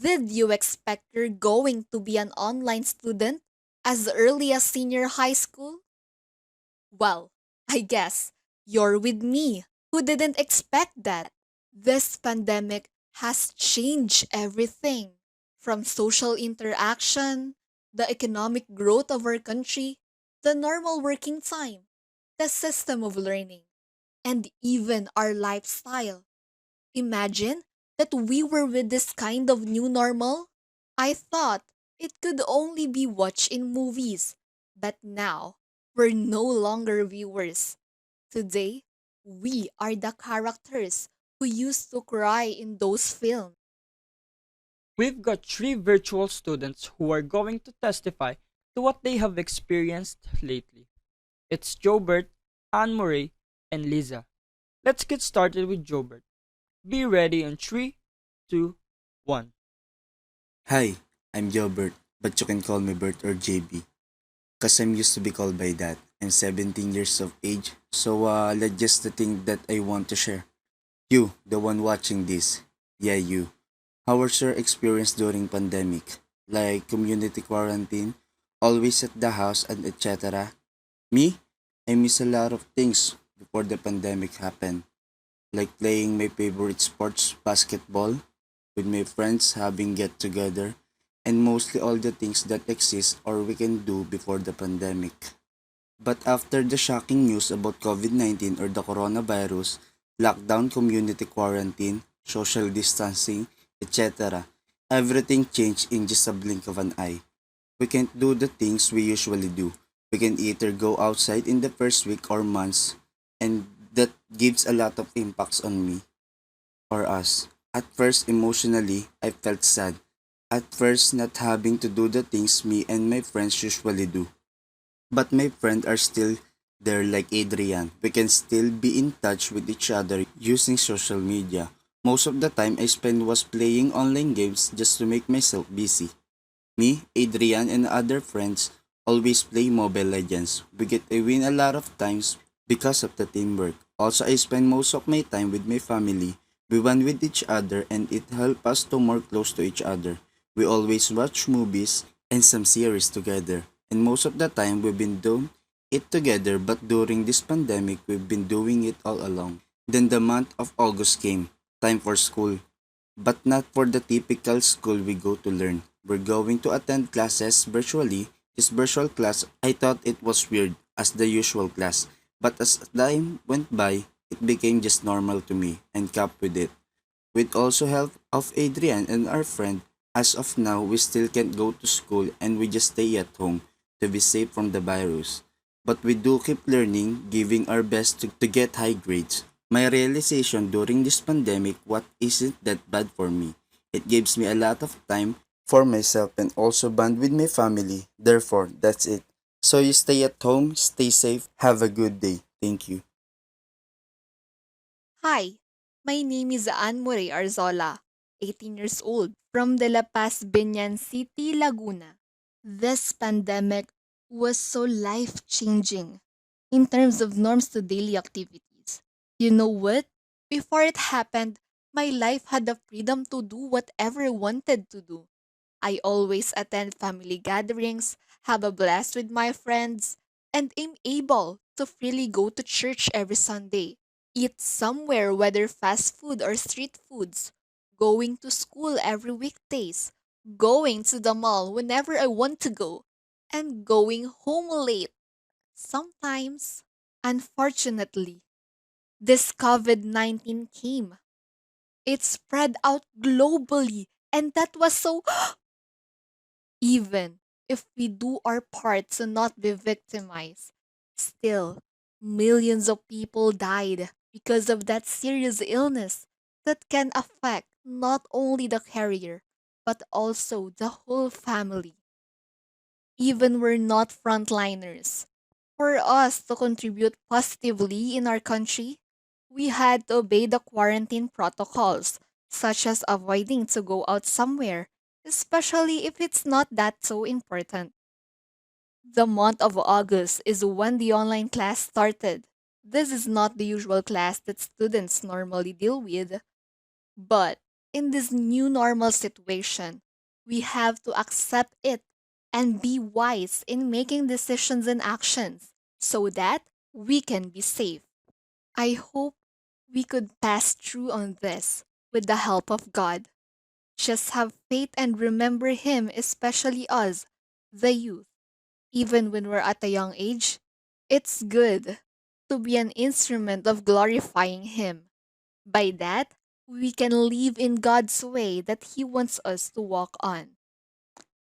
Did you expect you're going to be an online student as early as senior high school? Well, I guess you're with me who didn't expect that. This pandemic has changed everything from social interaction, the economic growth of our country, the normal working time, the system of learning, and even our lifestyle. Imagine that we were with this kind of new normal. I thought it could only be watched in movies, but now we're no longer viewers. Today, we are the characters who used to cry in those films. We've got three virtual students who are going to testify to what they have experienced lately. It's Jobert, Mhorai, and Liza. Let's get started with Jobert. Be ready in 3, 2, 1. Hi, I'm Gilbert, but you can call me Bert or JB. Cause I'm used to be called by that. I'm 17 years of age, so let's just the thing that I want to share. You, the one watching this. Yeah, you. How was your experience during pandemic? Like community quarantine, always at the house and etc. Me, I miss a lot of things before the pandemic happened. Like playing my favorite sports, basketball, with my friends, having get together, and mostly all the things that exist or we can do before the pandemic. But after the shocking news about COVID-19 or the coronavirus, lockdown, community quarantine, social distancing, etc., everything changed in just a blink of an eye. We can't do the things we usually do. We can either go outside in the first week or months, and that gives a lot of impacts on me or us. At first, emotionally, I felt sad. At first, not having to do the things me and my friends usually do. But my friends are still there like Adrian. We can still be in touch with each other using social media. Most of the time I spend was playing online games just to make myself busy. Me, Adrian, and other friends always play Mobile Legends. We get a win a lot of times because of the teamwork. Also, I spend most of my time with my family. We bond with each other and it helps us to more close to each other. We always watch movies and some series together. And most of the time we've been doing it together, but during this pandemic we've been doing it all along. Then the month of August came, time for school. But not for the typical school we go to learn. We're going to attend classes virtually. This virtual class, I thought it was weird as the usual class. But as time went by, it became just normal to me and kept with it. With also help of Adrian and our friend, as of now we still can't go to school and we just stay at home to be safe from the virus. But we do keep learning, giving our best to get high grades. My realization during this pandemic what isn't that bad for me. It gives me a lot of time for myself and also bond with my family. Therefore, that's it. So you stay at home, stay safe, have a good day. Thank you. Hi, my name is Mhorai Arzola, 18 years old, from De La Paz, Binyan City, Laguna. This pandemic was so life changing in terms of norms to daily activities. You know what? Before it happened, my life had the freedom to do whatever I wanted to do. I always attend family gatherings, have a blast with my friends, and am able to freely go to church every Sunday, eat somewhere, whether fast food or street foods, going to school every weekdays, going to the mall whenever I want to go, and going home late sometimes. Unfortunately, this COVID 19 came. It spread out globally, and that was so. Even if we do our part to not be victimized, still, millions of people died because of that serious illness that can affect not only the carrier, but also the whole family. Even we're not frontliners. For us to contribute positively in our country, we had to obey the quarantine protocols, such as avoiding to go out somewhere, especially if it's not that so important. The month of August is when the online class started. This is not the usual class that students normally deal with, but In this new normal situation, we have to accept it and be wise in making decisions and actions so that we can be safe. I hope we could pass through on this with the help of God. Just have faith and remember Him, especially us, the youth. Even when we're at a young age, it's good to be an instrument of glorifying Him. By that, we can live in God's way that He wants us to walk on.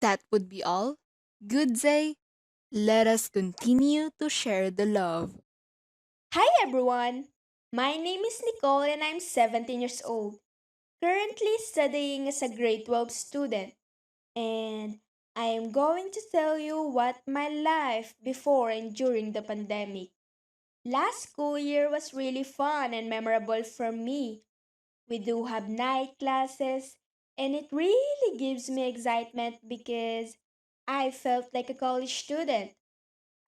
That would be all. Good day. Let us continue to share the love. Hi everyone! My name is Nicole and I'm 17 years old, currently studying as a grade 12 student. And I am going to tell you what my life before and during the pandemic. Last school year was really fun and memorable for me. We do have night classes and it really gives me excitement because I felt like a college student.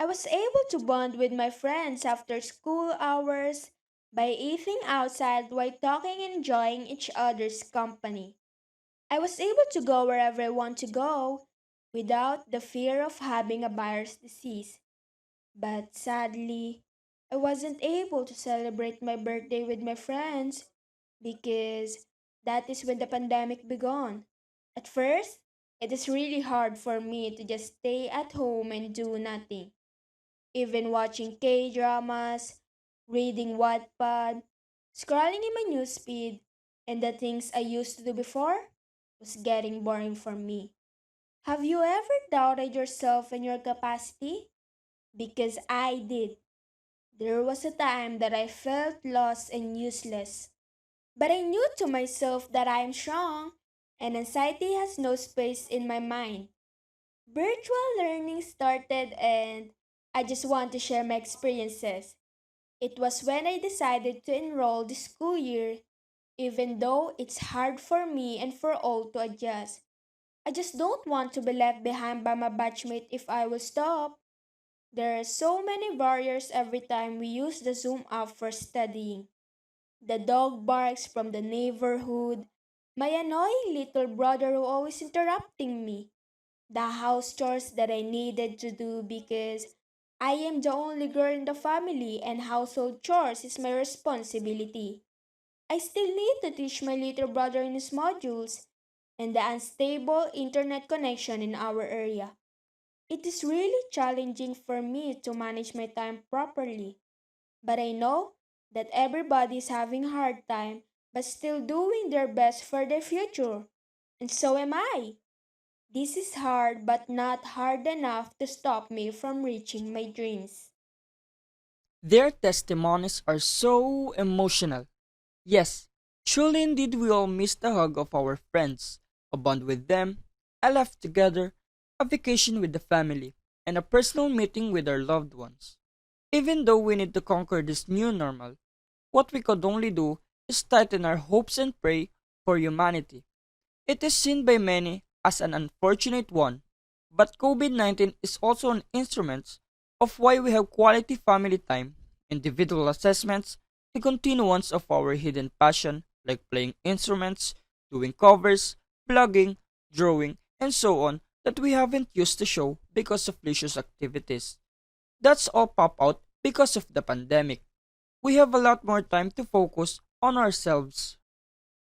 I was able to bond with my friends after school hours by eating outside while talking and enjoying each other's company. I was able to go wherever I want to go without the fear of having a virus disease. But sadly, I wasn't able to celebrate my birthday with my friends because that is when the pandemic began. At first, it is really hard for me to just stay at home and do nothing. Even watching K dramas, reading Wattpad, scrolling in my newsfeed, and the things I used to do before was getting boring for me. Have you ever doubted yourself and your capacity? Because I did. There was a time that I felt lost and useless. But I knew to myself that I am strong and anxiety has no space in my mind. Virtual learning started and I just want to share my experiences. It was when I decided to enroll this school year, even though it's hard for me and for all to adjust. I just don't want to be left behind by my batchmate if I will stop. There are so many barriers every time we use the Zoom app for studying. The dog barks from the neighborhood, my annoying little brother who always interrupting me, the house chores that I needed to do because I am the only girl in the family and household chores is my responsibility. I still need to teach my little brother in his modules and the unstable internet connection in our area. It is really challenging for me to manage my time properly, but I know that everybody is having a hard time but still doing their best for their future. And so am I. This is hard but not hard enough to stop me from reaching my dreams. Their testimonies are so emotional. Yes, truly indeed we all miss the hug of our friends, a bond with them, a laugh together, a vacation with the family, and a personal meeting with our loved ones. Even though we need to conquer this new normal, what we could only do is tighten our hopes and pray for humanity. It is seen by many as an unfortunate one, but COVID 19 is also an instrument of why we have quality family time, individual assessments, the continuance of our hidden passion like playing instruments, doing covers, blogging, drawing, and so on that we haven't used to show because of leisure activities. That's all pop out because of the pandemic. We have a lot more time to focus on ourselves.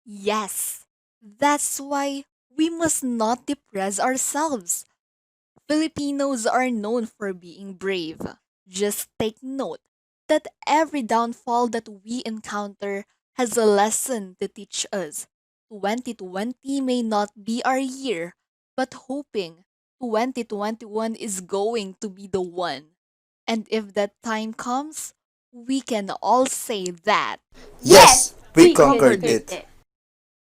Yes, that's why we must not depress ourselves. Filipinos are known for being brave. Just take note that every downfall that we encounter has a lesson to teach us. 2020 may not be our year, but hoping 2021 is going to be the one. And if that time comes, we can all say that Yes, Yes, we we could conquered do it. it.